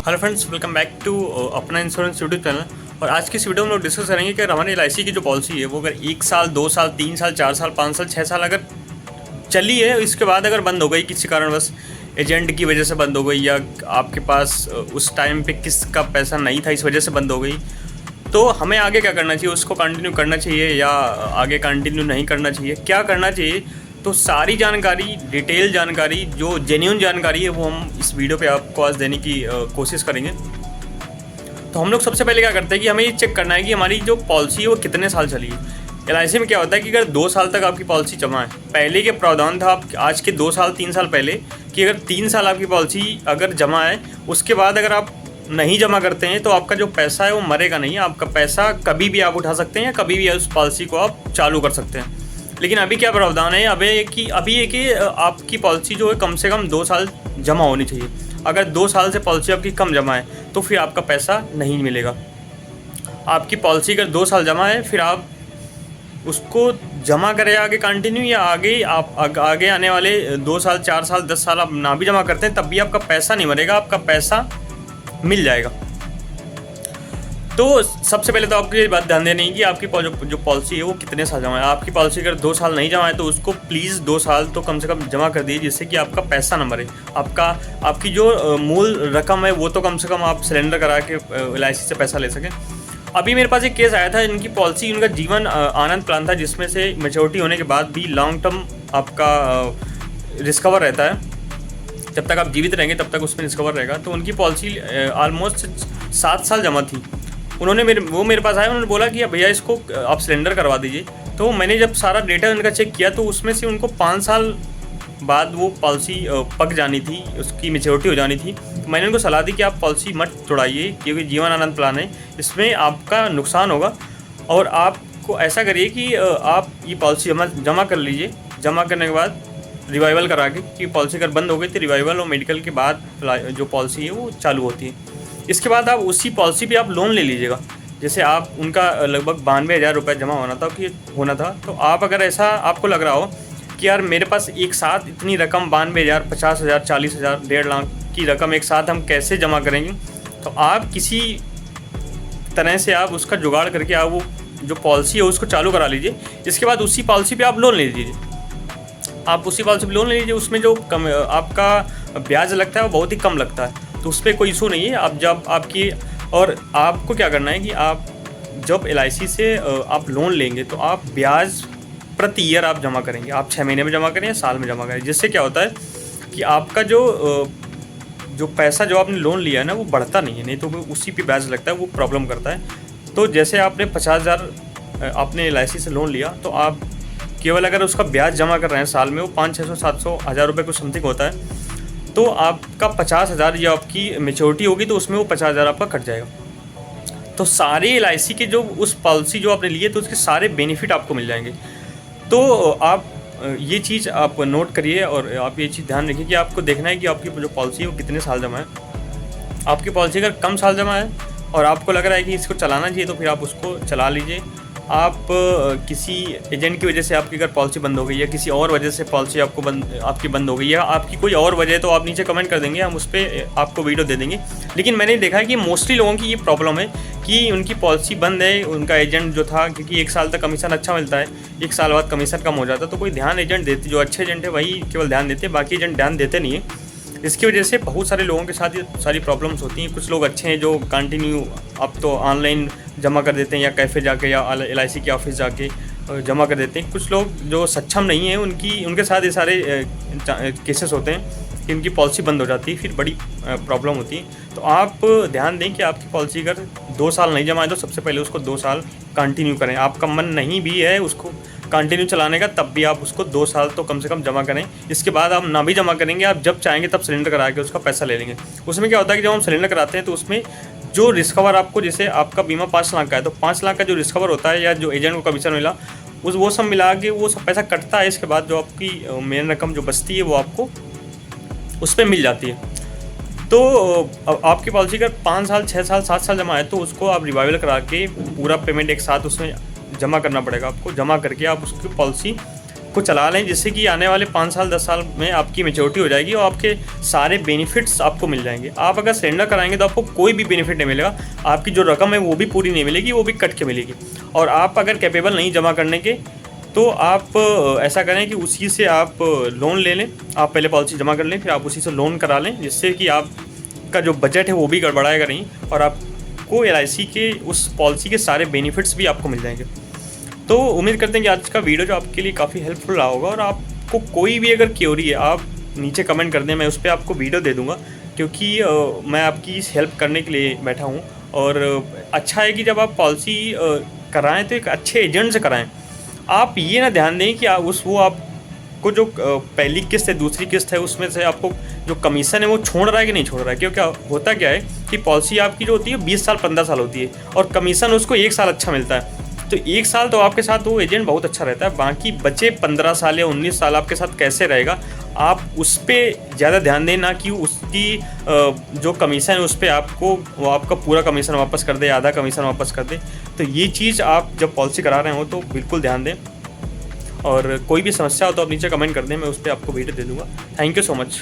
Hello friends, welcome back to अपना insurance YouTube channel. और आज की इस वीडियो में हम लोग डिस्कस करेंगे कि हमारी LIC की जो पॉलिसी है वो अगर 1 साल 2 साल 3 साल 4 साल 5 साल 6 साल अगर चली है, इसके बाद अगर बंद हो गई किसी कारणवश, एजेंट की वजह से बंद हो गई या आपके पास उस टाइम पे किसका पैसा नहीं था इस वजह से बंद हो गई, तो हमें आगे क्या करना चाहिए? उसको कंटिन्यू करना चाहिए या आगे कंटिन्यू नहीं करना चाहिए? क्या करना चाहिए? तो सारी जानकारी, डिटेल जानकारी, जो जेन्युइन जानकारी है वो हम इस वीडियो पे आपको आज देने की कोशिश करेंगे। तो हम लोग सबसे पहले क्या करते हैं कि हमें ये चेक करना है कि हमारी जो पॉलिसी है वो कितने साल चली है। LIC में क्या होता है कि अगर 2 साल तक आपकी पॉलिसी जमा है, पहले के प्रावधान था आप आज के 2 साल 3 साल पहले कि अगर 3 साल आपकी पॉलिसी अगर जमा है, उसके बाद अगर आप नहीं जमा करते हैं तो आपका जो पैसा है वो मरेगा नहीं। आपका पैसा कभी भी आप उठा सकते हैं या कभी भी उस पॉलिसी को आप चालू कर सकते हैं। लेकिन अभी क्या प्रावधान है? अभी है कि आपकी पॉलिसी जो है कम से कम 2 साल जमा होनी चाहिए। अगर 2 साल से पॉलिसी आपकी कम जमा है तो फिर आपका पैसा नहीं मिलेगा। आपकी पॉलिसी अगर 2 साल जमा है फिर आप उसको जमा करें आगे कंटिन्यू, या आगे आने वाले 2 साल 4 साल 10 साल आप ना भी जमा करते हैं तब भी आपका पैसा नहीं मरेगा, आपका पैसा मिल जाएगा। तो सबसे पहले तो आपको ये बात ध्यान देनी है कि आपकी जो पॉलिसी है वो कितने साल जमा है। आपकी पॉलिसी अगर 2 साल नहीं जमा है तो उसको प्लीज़ 2 साल तो कम से कम जमा कर दीजिए, जिससे कि आपका पैसा न मरे। आपकी जो मूल रकम है वो तो कम से कम आप सिलेंडर करा के LIC से पैसा ले सकें। अभी मेरे पास एक केस आया था, इनकी पॉलिसी, उनका जीवन आनंद प्लान था, जिसमें से मैच्योरिटी होने के बाद भी लॉन्ग टर्म आपका रिस्कवर रहता है। जब तक आप जीवित रहेंगे तब तक उसमें रिस्कवर रहेगा। तो उनकी पॉलिसी ऑलमोस्ट 7 साल जमा थी। वो मेरे पास आए, उन्होंने बोला कि भैया इसको आप सिलेंडर करवा दीजिए। तो मैंने जब सारा डेटा उनका चेक किया तो उसमें से उनको 5 साल बाद वो पॉलिसी पक जानी थी, उसकी मैच्योरिटी हो जानी थी। तो मैंने उनको सलाह दी कि आप पॉलिसी मत तोड़ाइए, क्योंकि जीवन आनंद प्लान है, इसमें आपका नुकसान होगा। और आपको ऐसा करिए कि आप ये पॉलिसी जमा कर लीजिए। जमा करने के बाद रिवाइवल करा के, कि पॉलिसी अगर बंद हो गई तो रिवाइवल और मेडिकल के बाद जो पॉलिसी है वो चालू होती है। इसके बाद आप उसी पॉलिसी पे आप लोन ले लीजिएगा। जैसे आप उनका लगभग 92,000 रुपये जमा होना था। तो आप अगर ऐसा आपको लग रहा हो कि यार मेरे पास एक साथ इतनी रकम 92,000, 50,000, 40,000, 1.5 लाख की रकम एक साथ हम कैसे जमा करेंगे, तो आप किसी तरह से आप उसका जुगाड़ करके आप वो जो पॉलिसी है उसको चालू करा लीजिए। इसके बाद उसी पॉलिसी पर आप लोन ले लीजिए। आप उसी पॉलिसी पर लोन ले लीजिए। उसमें जो आपका ब्याज लगता है वो बहुत ही कम लगता है, तो उस पर कोई इशू नहीं है। आप जब आपकी, और आपको क्या करना है कि आप जब LIC से आप लोन लेंगे तो आप ब्याज प्रति ईयर आप जमा करेंगे। आप 6 महीने में जमा करें या साल में जमा करें, जिससे क्या होता है कि आपका जो पैसा जो आपने लोन लिया है ना वो बढ़ता नहीं है, नहीं तो वो उसी पे ब्याज लगता है, वो प्रॉब्लम करता है। तो जैसे आपने 50,000 आपने LIC से लोन लिया, तो आप केवल अगर उसका ब्याज जमा कर रहे हैं साल में, वो 500, 600, 700, 1000 रुपये कुछ समथिंग होता है, तो आपका 50,000 जो आपकी मैच्योरिटी होगी तो उसमें वो 50,000 आपका कट जाएगा। तो सारे LIC के जो उस पॉलिसी जो आपने लिए तो उसके सारे बेनिफिट आपको मिल जाएंगे। तो आप ये चीज़ आप नोट करिए और आप ये चीज़ ध्यान रखिए कि आपको देखना है कि आपकी जो पॉलिसी है वो कितने साल जमा है। आपकी पॉलिसी अगर कम साल जमा है और आपको लग रहा है कि इसको चलाना चाहिए तो फिर आप उसको चला लीजिए। आप किसी एजेंट की वजह से आपकी अगर पॉलिसी बंद हो गई या किसी और वजह से पॉलिसी आपकी बंद हो गई या आपकी कोई और वजह है, तो आप नीचे कमेंट कर देंगे, हम उस पर आपको वीडियो दे देंगे। लेकिन मैंने देखा है कि मोस्टली लोगों की ये प्रॉब्लम है कि उनकी पॉलिसी बंद है, उनका एजेंट जो था, क्योंकि 1 साल तक कमीशन अच्छा मिलता है, 1 साल बाद कमीशन कम हो जाता है, तो कोई ध्यान एजेंट देते, जो अच्छे एजेंट है वही केवल ध्यान देते हैं, बाकी एजेंट ध्यान देते नहीं है। इसकी वजह से बहुत सारे लोगों के साथ ये सारी प्रॉब्लम्स होती हैं। कुछ लोग अच्छे हैं जो कंटिन्यू अब तो ऑनलाइन जमा कर देते हैं या कैफ़े जाके या LIC के ऑफिस जाके जमा कर देते हैं। कुछ लोग जो सक्षम नहीं हैं उनके साथ ये सारे केसेस होते हैं कि उनकी पॉलिसी बंद हो जाती है, फिर बड़ी प्रॉब्लम होती है। तो आप ध्यान दें कि आपकी पॉलिसी अगर 2 साल नहीं जमा है तो सबसे पहले उसको 2 साल कंटिन्यू करें। आपका मन नहीं भी है उसको कंटिन्यू चलाने का, तब भी आप उसको 2 साल तो कम से कम जमा करें। इसके बाद आप ना भी जमा करेंगे, आप जब चाहेंगे तब सिलेंडर करा के उसका पैसा ले लेंगे। उसमें क्या होता है कि जब हम सिलेंडर कराते हैं तो उसमें जो रिस्कवर आपको, जैसे आपका बीमा 5 लाख का है तो 5 लाख का जो रिस्कवर होता है या जो एजेंट को कमीशन मिला वो सब मिला के वो सब पैसा कटता है। इसके बाद जो आपकी मेन रकम जो बचती है वो आपको उस पर मिल जाती है। तो आपकी पॉलिसी अगर 5 साल 6 साल 7 साल जमा है तो उसको आप रिवाइवल करा के पूरा पेमेंट एक साथ उसमें जमा करना पड़ेगा आपको। जमा करके आप उसकी पॉलिसी को चला लें, जिससे कि आने वाले 5 साल 10 साल में आपकी मैच्योरिटी हो जाएगी और आपके सारे बेनिफिट्स आपको मिल जाएंगे। आप अगर सरेंडर कराएंगे तो आपको कोई भी बेनिफिट नहीं मिलेगा, आपकी जो रकम है वो भी पूरी नहीं मिलेगी, वो भी कट के मिलेगी। और आप अगर कैपेबल नहीं जमा करने के तो आप ऐसा करें कि उसी से आप लोन ले लें। आप पहले पॉलिसी जमा कर लें, फिर आप उसी से लोन करा लें, जिससे कि आपका जो बजट है वो भी गड़बड़ाएगा नहीं और आपको LIC के उस पॉलिसी के सारे बेनिफिट्स भी आपको मिल जाएंगे। तो उम्मीद करते हैं कि आज का वीडियो जो आपके लिए काफ़ी हेल्पफुल रहा होगा। और आपको कोई भी अगर क्वेरी है आप नीचे कमेंट कर दें, मैं उस पर आपको वीडियो दे दूँगा, क्योंकि मैं आपकी इस हेल्प करने के लिए बैठा हूँ। और अच्छा है कि जब आप पॉलिसी कराएँ तो एक अच्छे एजेंट से कराएँ। आप ये ना ध्यान दें कि वो आपको जो पहली किस्त है दूसरी किस्त है उसमें से आपको जो कमीशन है वो छोड़ रहा है कि नहीं छोड़ रहा है। क्योंकि होता क्या है कि पॉलिसी आपकी जो होती है 20 साल 15 साल होती है और कमीशन उसको 1 साल अच्छा मिलता है। तो 1 साल तो आपके साथ वो एजेंट बहुत अच्छा रहता है, बाकी बचे 15 साल या 19 साल आपके साथ कैसे रहेगा आप उस पर ज़्यादा ध्यान दें, ना कि उसकी जो कमीशन है उस पर आपको वो आपका पूरा कमीशन वापस कर दे, आधा कमीशन वापस कर दे। तो ये चीज़ आप जब पॉलिसी करा रहे हो तो बिल्कुल ध्यान दें। और कोई भी समस्या हो तो आप नीचे कमेंट कर दें, मैं उस पर आपको वीडियो दे दूँगा। Thank you so much.